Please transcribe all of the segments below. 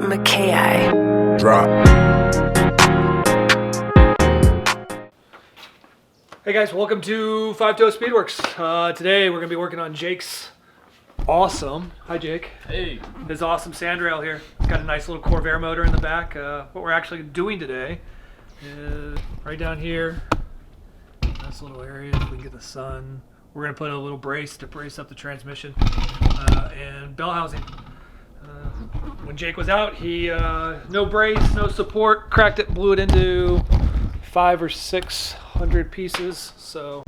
Makaih. Drop. Hey guys, welcome to Five Toe Speedworks. Today we're going to be working on Jake's awesome, hi Jake. Hey. His awesome sandrail here. It's got a nice little Corvair motor in the back. What we're actually doing today is right down here, nice little area so we can get the sun. We're going to put a little brace to brace up the transmission and bell housing. When Jake was out, he no brace, no support, cracked it, blew it into 500 or 600 pieces. So.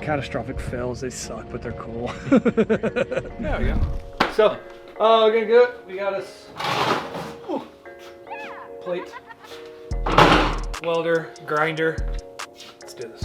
Catastrophic fails, they suck, but they're cool. There we go. So, we're gonna do it. We got us plate, welder, grinder. Let's do this.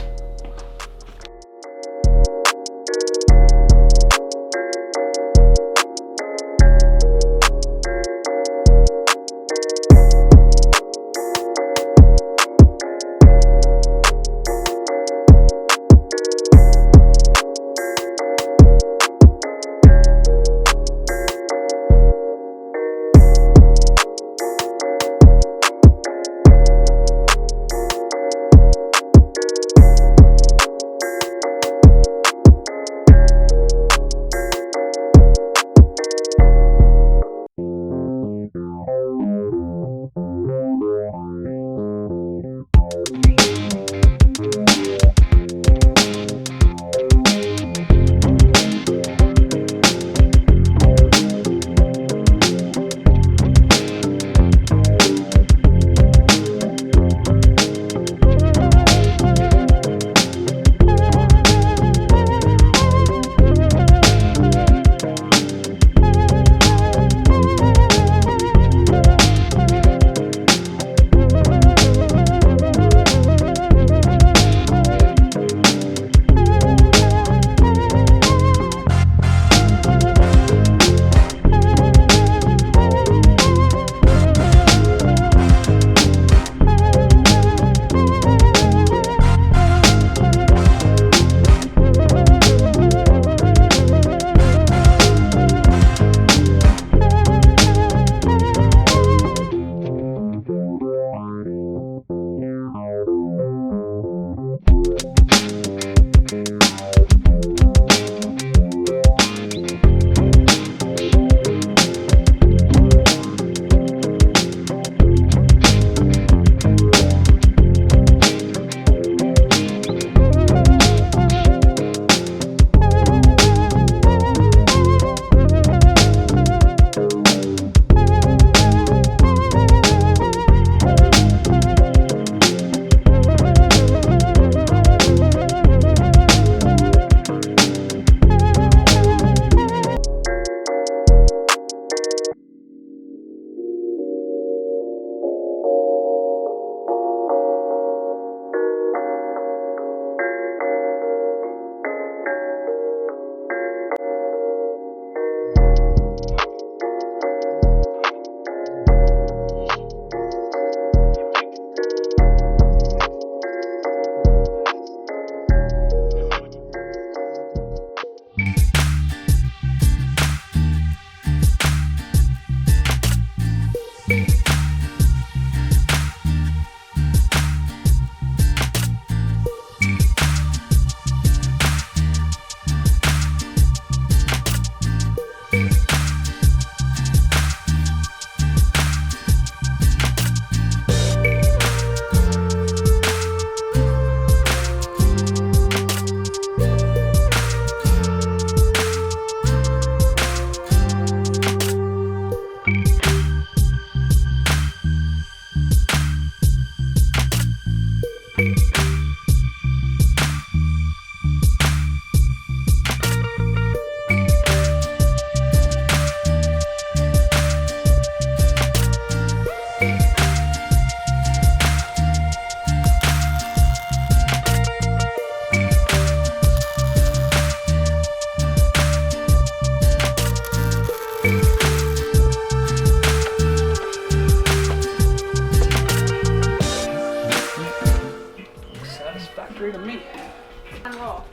One rule: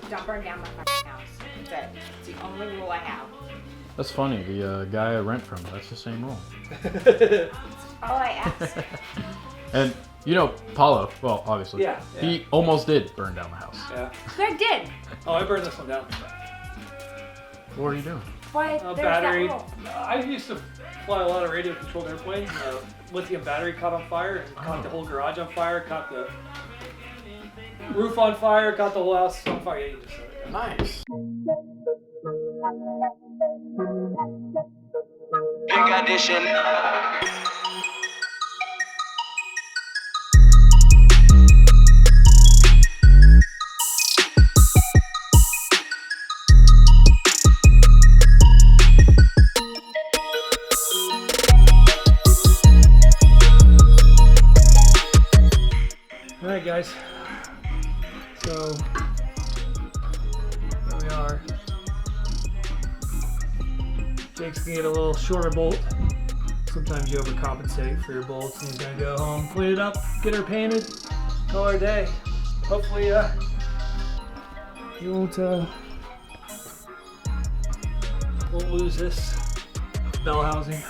don't burn down my fucking house. That's it. It's the only rule I have. That's funny. The guy I rent from, that's the same rule. All I ask. And you know, Paulo, well, obviously, Yeah. he almost did burn down the house. Yeah. Greg did. Oh, I burned this one down. What are you doing? But there's Battery. that rule. I used to fly a lot of radio-controlled airplanes. Lithium battery caught on fire and caught the whole garage on fire. Caught the roof on fire. Caught the whole house on fire. Yeah, you just said it. Yeah. Nice. Big addition. All right, guys. So here we are. Jake's gonna get a little shorter bolt. Sometimes you overcompensate for your bolts, and he's gonna go home, clean it up, get her painted, call her a day. Hopefully, you won't lose this bell housing.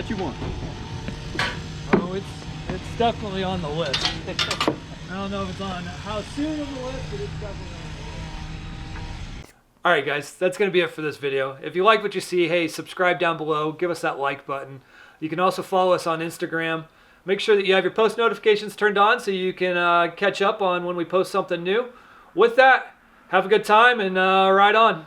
that you want? Oh, it's definitely on the list. I don't know if it's on how soon on the list, but it's definitely on the list. Alright guys, that's going to be it for this video. If you like what you see, hey, subscribe down below. Give us that like button. You can also follow us on Instagram. Make sure that you have your post notifications turned on so you can catch up on when we post something new. With that, have a good time and ride on.